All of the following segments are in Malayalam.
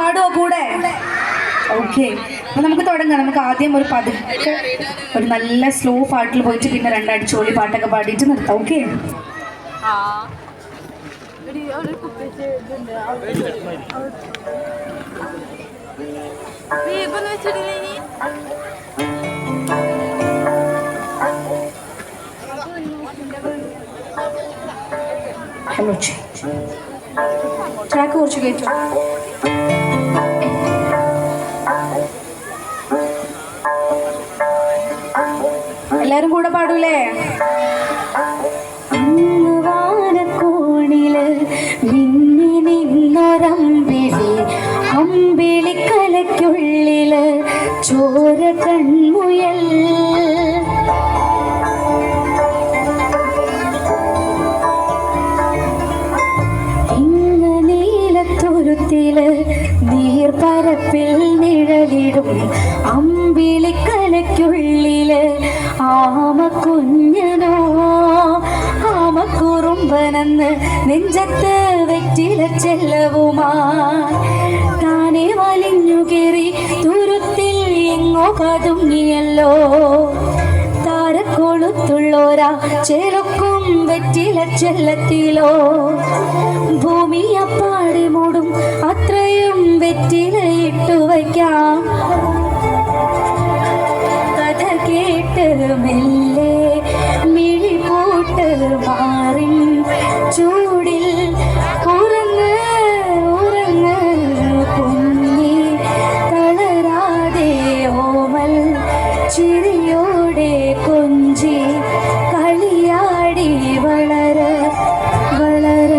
പാടുവോ കൂടെ? ഓക്കെ, അപ്പൊ നമുക്ക് തുടങ്ങാം. നമുക്ക് ആദ്യം ഒരു പതുക്കെ ഒരു നല്ല സ്ലോ പാട്ടിൽ പോയിട്ട് പിന്നെ രണ്ടടിച്ചോളി പാട്ടൊക്കെ പാടിയിട്ട് നിർത്താം. ഓക്കെ? ട്രാക്ക് കുറച്ച് കേട്ടോ. എല്ലാരും കൂടെ പാടൂലേ? വാനക്കോണില് മിന്നി നിന്നൊരമ്പിളി, അമ്പിളിക്കലയ്ക്കുള്ളില് ചോര കൺമുയൽ, നീലത്തുരുത്തില് നീർപ്പരപ്പിൽ നിഴലിടും അമ്പിളിക്കലയ്ക്കുള്ളില് ആമക്കുഞ്ഞനോ ആമക്കുറുമ്പനെന്ന് നെഞ്ചത്ത് വെറ്റില ചെല്ലവുമാ താനെ വലിഞ്ഞു കയറി തുരുത്തിൽ എങ്ങോ പതുങ്ങിയല്ലോ. താരക്കൊളുത്തുള്ളോരാ ചെറുക്കും വെറ്റില ചെല്ലത്തിലോ, ഭൂമി അപ്പാടെ മൂടും അത്രയും വെറ്റില ഇട്ടു വയ്ക്കാം. കഥ കേട്ട് മെല്ലെ മിഴി പൂട്ട് മാറിൻ ചൂടിൽ ഉറങ്ങ് ഉറങ്ങ് കുഞ്ഞി, തളരാതെ ഓമൽ ചിരിയോടെ കൊഞ്ചി കളിയാടി വളര വളര.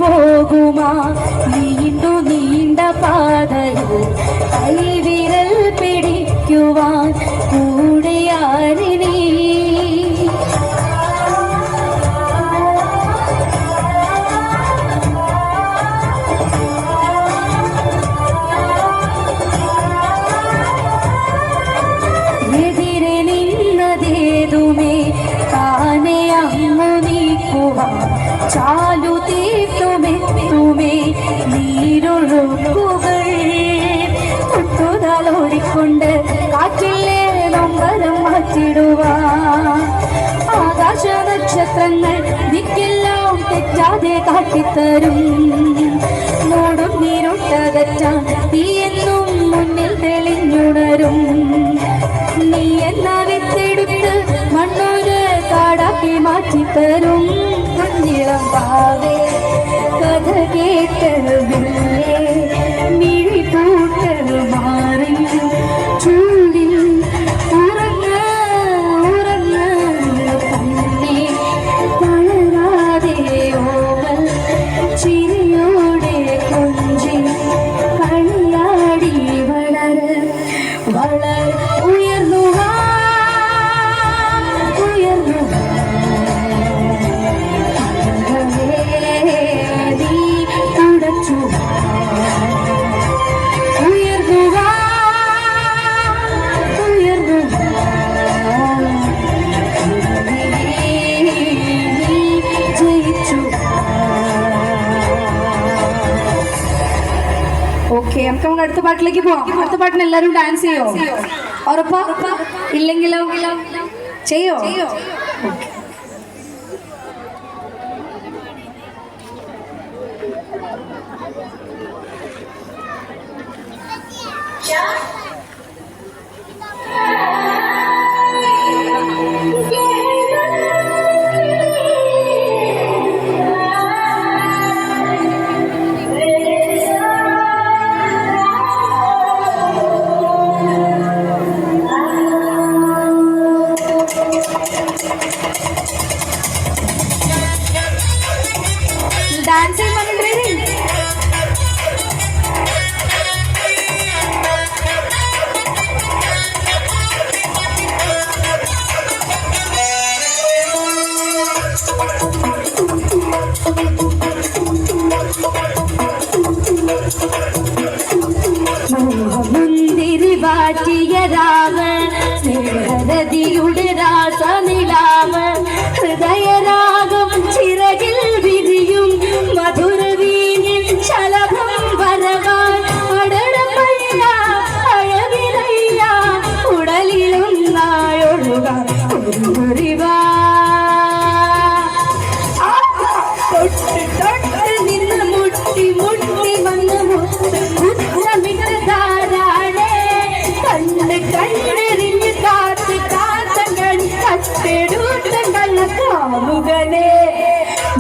പോകുമാ നീണ്ടു നീണ്ട പാതയിൽ കൈവിരൽ പിടിക്കുവാൻ കൂടെയാരിനീ. എതിരെ നിന്നതേതുമേ താനെ അങ്ങു നീക്കുവാൻ ചാലു തീർത്തുമെത്തുമേ നീരൊഴുക്കുകൾ. തൊട്ടുതലോടിക്കൊണ്ട് കാറ്റിലെ നൊമ്പരം മാറ്റിടുവാൻ ആകാശ നക്ഷത്രങ്ങൾ ദിക്കെല്ലാം തെറ്റാതെ കാട്ടിത്തരും. നോടും നീരൊട്ടകറ്റാൻ തീയെന്നും മുന്നിൽ തെളിഞ്ഞുണരും. നീ എന്ന വിത്തെടുത്ത് മണ്ണൊരു കാടാക്കി മാറ്റിത്തരും. കുഞ്ഞിളം പാവേ കഥ കേട്ട് മെല്ലെ മിഴി പൂട്ട് മാറി ചൂടിൽ ഉറങ്ങ് ഉറങ്ങ് കുഞ്ഞി, തളരാതെ ഓമൽ ചിരിയോടെ കൊഞ്ചി കളിയാടി വളര വളര. ഉയർന്നു ഉയർന്നു ഓക്കെ, നമുക്ക് അടുത്ത പാട്ടിലേക്ക് പോവാം. അടുത്ത പാട്ടിന് എല്ലാവരും ഡാൻസ് ചെയ്യോ? ഉറപ്പാ? ഇല്ലെങ്കിലോ ചെയ്യോ? ഡാൻസ് ചെയ്യുമ്പോൾ മുന്തിരി വാറ്റിയ രാവ് സ്നേഹരതിയുടെ രാസനിലാവ് ഹൃദയരാഗം ചിറകിൽ വിരിയും മധുരവീനിൽ ശലഭം വരവാൻ അടടപ്പയ്യ അഴവിലയ്യ ഉടലിലൊന്നായൊഴുകാൻ മുറിവാ തൊട്ട് തൊട്ട് നിന്ന് മുട്ടി മുട്ടി വന്ന് മുത്തമിട്ടതാരാണേ കണ്ണ് കണ്ണെറിഞ്ഞ് കാത്ത് കാത്തങ്ങൾ കട്ടെടുത്തങ്ങൾ കാമുകനെ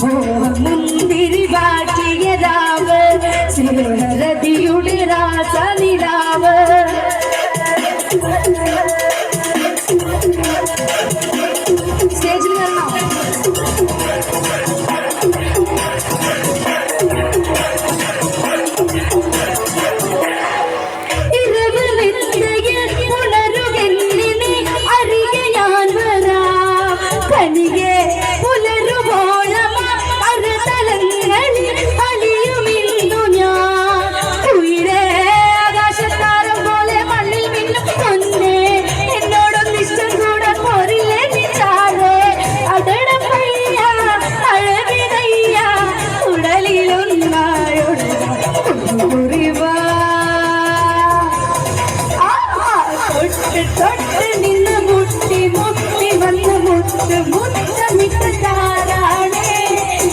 മുന്തിരി വാറ്റിയ രാവ് സ്നേഹരതിയുടെ രാസനിലാവ് സ്റ്റേജിൽ വരണോ കനികെ പുലരുവോളം അറുതലങ്ങളിൽ അലിയുമിന്നു ഞാൻ ഉയരെ ആകാശത്താരം പോലെ മണ്ണിൽ മിന്നും പൊന്നെ എന്നോടൊന്നിഷ്ടം കൂടെ പോരില്ലേ നിച്ചാറേ അടടപ്പയ്യ അഴവിതയ്യ ഉടലിലൊന്നായൊഴുക കുറിവാ തൊട്ട് തൊട്ട് നിന്ന് മുട്ടി മുട്ടി വന്ന് മുത്തമിട്ടതാരാണേ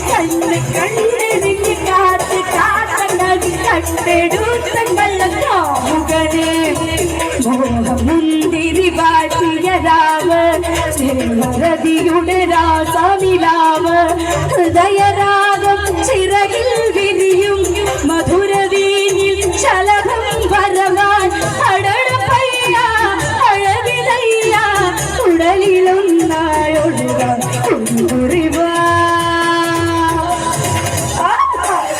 കണ്ണ് കണ്ണെറിഞ്ഞ് കാത്ത് കാത്തടി കട്ടെടുത്തങ്ങൾ കാമുകനെ മുന്തിരി വാറ്റിയ രാവ് സ്നേഹരതിയുടെ രാസനിലാവ് ഹൃദയരാഗം ചിറകിൽ വിരിയും മധുരവീനിൽ ശലഭം വരവാൻ അടടപ്പയ്യ അഴവിലയ്യ ഉടലിലൊന്നായൊഴുകാൻ കുറിവാ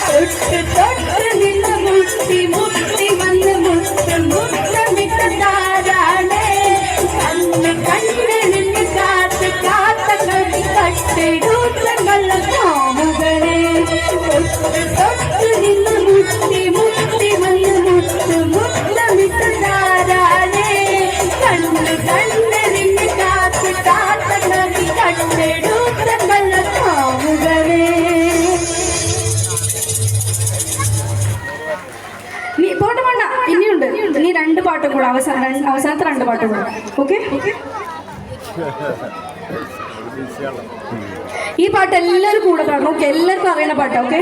തൊട്ട് തൊട്ട് നിന്ന് മുട്ടി മുട്ടി വന്ന് മുത്തമിട്ടതാരാണേ കണ്ണ് കണ്ണെറിഞ്ഞ് കാത്ത് കാത്തങ്ങൾ കട്ടെടുത്തങ്ങൾ കാമുകനെ തൊട്ട് തൊട്ട് നിന്ന് മുട്ടി മുട്ടി വന്ന് മുത്തമിട്ടതാരാണേ കണ്ണ് കണ്ണെറിഞ്ഞ് കാത്ത് കാത്തങ്ങൾ കട്ടെടുത്തങ്ങൾ കാമുകനെ. നീ പോട്ടെ പോണ്ട, ഇനിയുണ്ട്. ഇനി രണ്ട് പാട്ടും കൂടെ, അവസാനത്തെ രണ്ട് പാട്ടും കൂടെ. ഓക്കെ, ഈ പാട്ട് എല്ലാവരും കൂടെ പാടണം. ഓക്കെ, എല്ലാവർക്കും അറിയണ പാട്ടാ. ഓക്കെ.